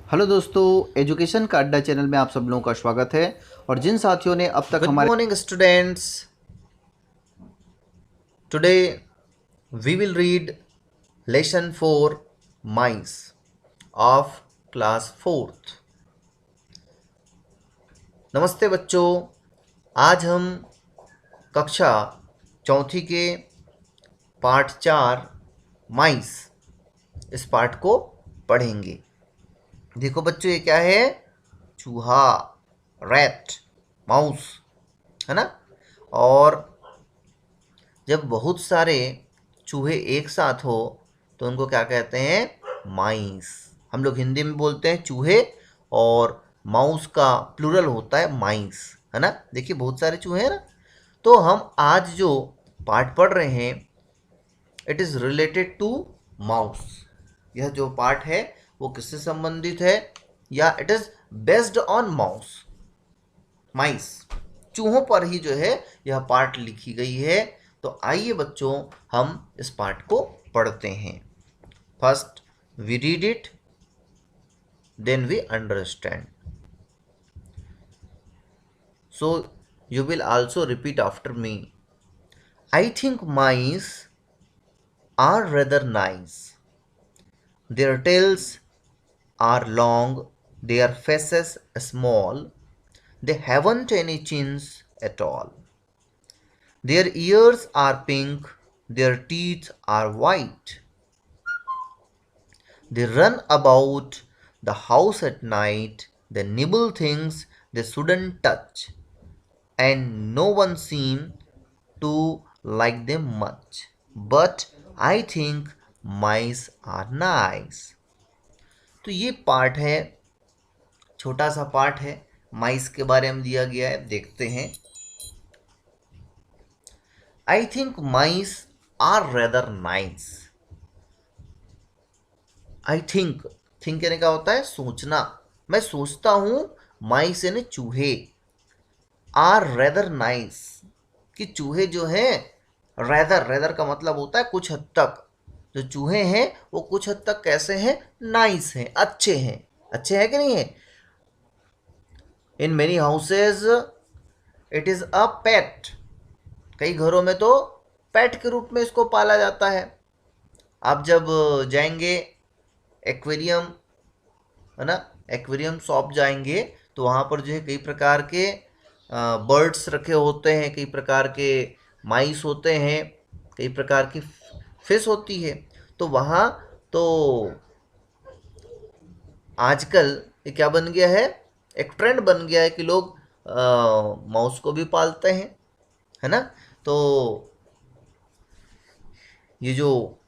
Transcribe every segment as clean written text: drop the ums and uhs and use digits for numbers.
Hello दोस्तों, education का अड्डा चैनल में आप सब लोगों का स्वागत है। और जिन साथियों ने अब तक हमारे morning students, today we will read lesson 4 mice of class 4th। नमस्ते बच्चों, आज हम कक्षा चौथी के पाठ 4 माइस इस पाठ को पढ़ेंगे। देखो बच्चों, ये क्या है? चूहा, रैट, माउस, है ना। और जब बहुत सारे चूहे एक साथ हो तो उनको क्या कहते हैं? माइस। हम लोग हिंदी में बोलते हैं चूहे, और माउस का प्लूरल होता है माइस, है ना। देखिए बहुत सारे चूहे हैं ना। तो हम आज जो पाठ पढ़ रहे हैं, it is related to mouse. यह जो पाठ है वो किससे संबंधित है, या it is based on mouse, mice, चूहों पर ही जो है यह पाठ लिखी गई है। तो आइए बच्चों, हम इस पाठ को पढ़ते हैं। First we read it, then we understand. So you will also repeat after me. I think mice are rather nice. Their tails are long, their faces small, they haven't any chins at all. Their ears are pink, their teeth are white. They run about the house at night, they nibble things they shouldn't touch, and no one seems to like them much. But I think mice are nice. तो ये part है, छोटा सा part है, माइस के बारे में दिया गया है। देखते हैं। I think mice are rather nice. I think कहने का होता है सोचना। मैं सोचता हूं माइस यानी चूहे आर रेदर नाइस, कि चूहे जो हैं, रेदर रेदर का मतलब होता है कुछ हद तक, जो चूहे हैं वो कुछ हद तक कैसे हैं? नाइस हैं, अच्छे हैं। अच्छे हैं कि नहीं है? In many houses it is a pet. कई घरों में तो पेट के रूप में इसको पाला जाता है। आप जब जाएंगे एक्वेरियम, है ना, एक्वेरियम शॉप जाएंगे तो वहाँ पर जो है कई प्रकार के बर्ड्स रखे होते हैं, कई प्रकार के माइस होते हैं, कई प्रकार की फिश होती है। तो वहाँ तो आजकल ये क्या बन गया है? एक ट्रेंड बन गया है कि लोग माउस को भी पालते हैं, है ना। तो ये जो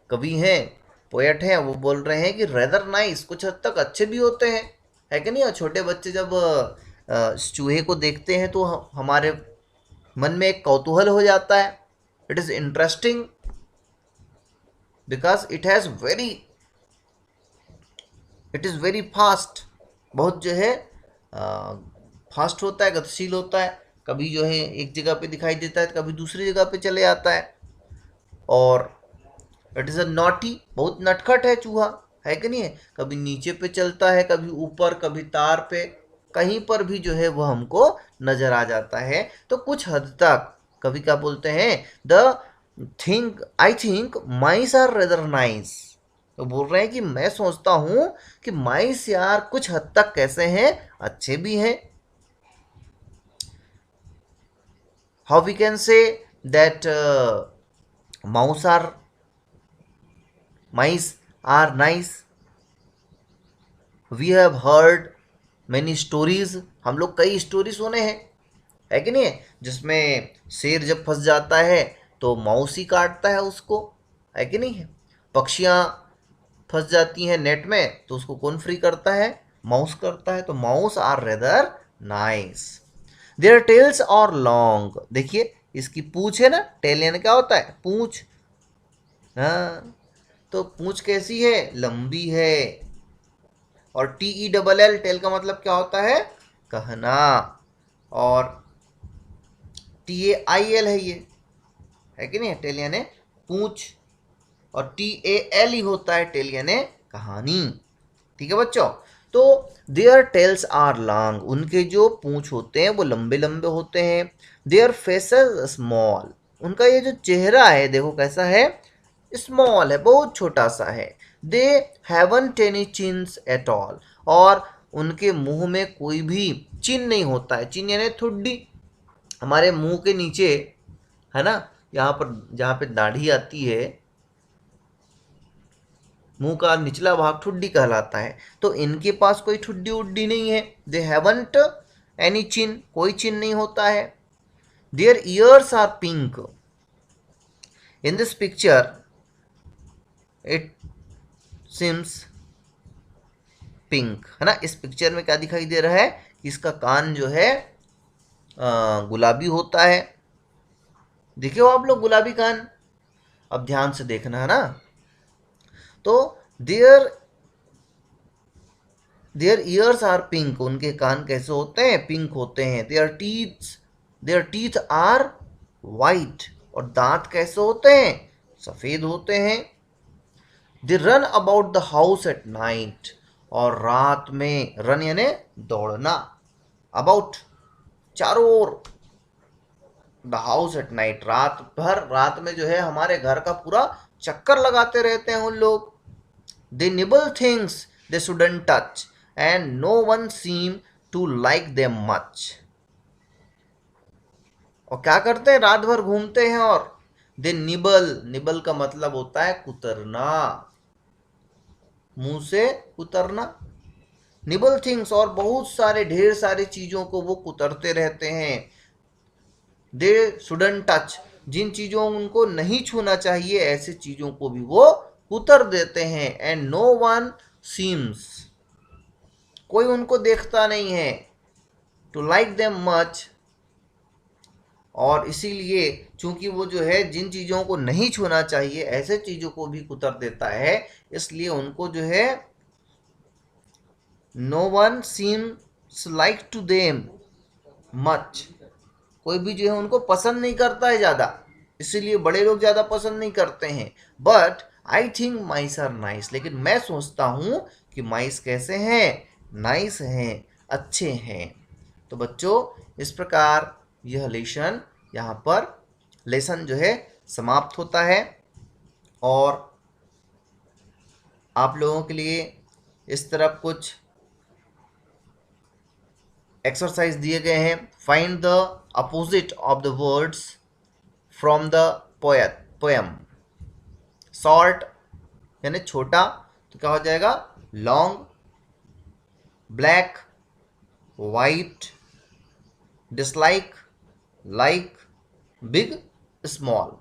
कवि हैं, पोएट हैं, वो बोल रहे हैं कि रेदर नाइस, कुछ हद तक अच्छे भी होते हैं, है कि नहीं। और छोटे बच्चे जब इस चूहे को देखते हैं तो हमारे मन में एक कौतूहल हो जाता है। It is interesting because it is very fast. बहुत जो है फास्ट होता है, गतिशील होता है। कभी जो है एक जगह पे दिखाई देता है, कभी दूसरी जगह पे चले जाता है। और इट इज़ अ नॉटी, बहुत नटखट है चूहा, है कि नहीं है। कभी नीचे पे चलता है, कभी ऊपर, कभी तार पे, कहीं पर भी जो है वह हमको नजर आ जाता है। तो कुछ हद तक कभी क्या बोलते हैं, the think I think mice are rather nice. तो बोल रहे हैं कि मैं सोचता हूं कि माइस यार कुछ हद तक कैसे हैं? अच्छे भी हैं। How we can say that mouse are mice are nice? We have heard many stories। हम लोग कई स्टोरी सुने हैं, है कि नहीं है, जिसमें शेर जब फंस जाता है तो माउस ही काटता है उसको, है कि नहीं है। पक्षियाँ फंस जाती हैं नेट में तो उसको कौन फ्री करता है? माउस करता है। तो mouse are rather nice. Their tails are long. देखिए इसकी पूंछ है ना, टेल यानी क्या होता है? पूंछ। हाँ, तो पूंछ कैसी है? लंबी है। और T E double L, tail का मतलब क्या होता है? कहना। और टी ए आई एल है ये, है कि नहीं? टेल यानी पूंछ। और टी ए एल ही होता है टेल यानी कहानी। ठीक है बच्चों। तो देयर टेल्स आर लॉन्ग, उनके जो पूंछ होते हैं वो लंबे लंबे होते हैं। देयर फेसेस स्मॉल, उनका ये जो चेहरा है देखो कैसा है, स्मॉल है, बहुत छोटा सा है। They haven't any chins at all, और उनके मुंह में कोई भी चिन्ह नहीं होता है। चिन्ह यानी ठुड्डी, हमारे मुंह के नीचे है ना, यहाँ पर जहाँ पे दाढ़ी आती है, मुंह का निचला भाग ठुड्डी कहलाता है। तो इनके पास कोई ठुड्डी उड्डी नहीं है। दे हैवंट एनी चिन, कोई चिन नहीं होता है। Their ears are pink, in this picture it seems pink, है ना। इस पिक्चर में क्या दिखाई दे रहा है कि इसका कान जो है गुलाबी होता है। देखे हो आप लोग गुलाबी कान, अब ध्यान से देखना है ना। तो their their ears are pink, उनके कान कैसे होते हैं, पिंक होते हैं। देयर टीथ आर वाइट, और दांत कैसे होते हैं, सफेद होते हैं। They run about the house at night, और रात में, रन यानी दौड़ना, अबाउट चारों ओर, द हाउस एट नाइट, रात भर, रात में जो है हमारे घर का पूरा चक्कर लगाते रहते हैं उन लोग। They nibble things they shouldn't touch, and no one seem to like them much, और क्या करते हैं, रात भर घूमते हैं और दे निबल, निबल का मतलब होता है कुतरना, मुंह से कुतरना। निबल थिंग्स, और बहुत सारे ढेर सारी चीजों को वो कुतरते रहते हैं। दे शुडंट टच, जिन चीजों उनको नहीं छूना चाहिए ऐसे चीजों को भी वो कुतर देते हैं। एंड नो वन सीम्स, कोई उनको देखता नहीं है, टू लाइक देम मच, और इसीलिए चूंकि वो जो है जिन चीजों को नहीं छूना चाहिए ऐसे चीजों को भी कुतर देता है, इसलिए उनको जो है no one seems like to them much, कोई भी जो है उनको पसंद नहीं करता है ज़्यादा, इसीलिए बड़े लोग ज़्यादा पसंद नहीं करते हैं। But I think mice are nice, लेकिन मैं सोचता हूँ कि माइस कैसे हैं, नाइस हैं, अच्छे हैं। तो बच्चों इस प्रकार यह लेसन जो है समाप्त होता है, और आप लोगों के लिए इस तरफ कुछ एक्सरसाइज दिए गए हैं। Find the opposite of the words from the poem. Short यानी छोटा, तो क्या हो जाएगा, long, black, white, dislike, like, big, small.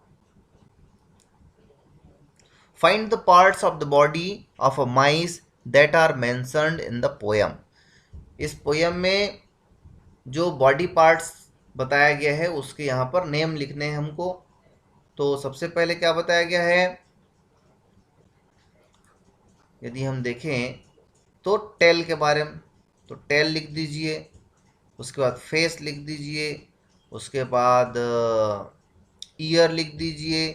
Find the parts of the body of a mice that are mentioned in the poem. इस poem में जो body parts बताया गया है उसके यहाँ पर नेम लिखने हैं हमको। तो सबसे पहले क्या बताया गया है, यदि हम देखें तो टेल के बारे में, तो टेल लिख दीजिए, उसके बाद फेस लिख दीजिए, उसके बाद ईयर लिख दीजिए,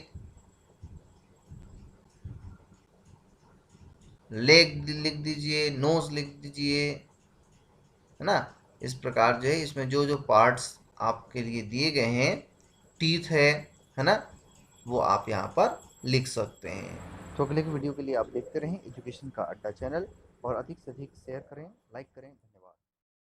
लेग लिख दीजिए, नोज लिख दीजिए, है ना। इस प्रकार जो है इसमें जो जो पार्ट्स आपके लिए दिए गए हैं, टीथ है ना, वो आप यहाँ पर लिख सकते हैं। तो अगले की वीडियो के लिए आप देखते रहें एजुकेशन का अड्डा चैनल, और अधिक से अधिक शेयर करें, लाइक करें।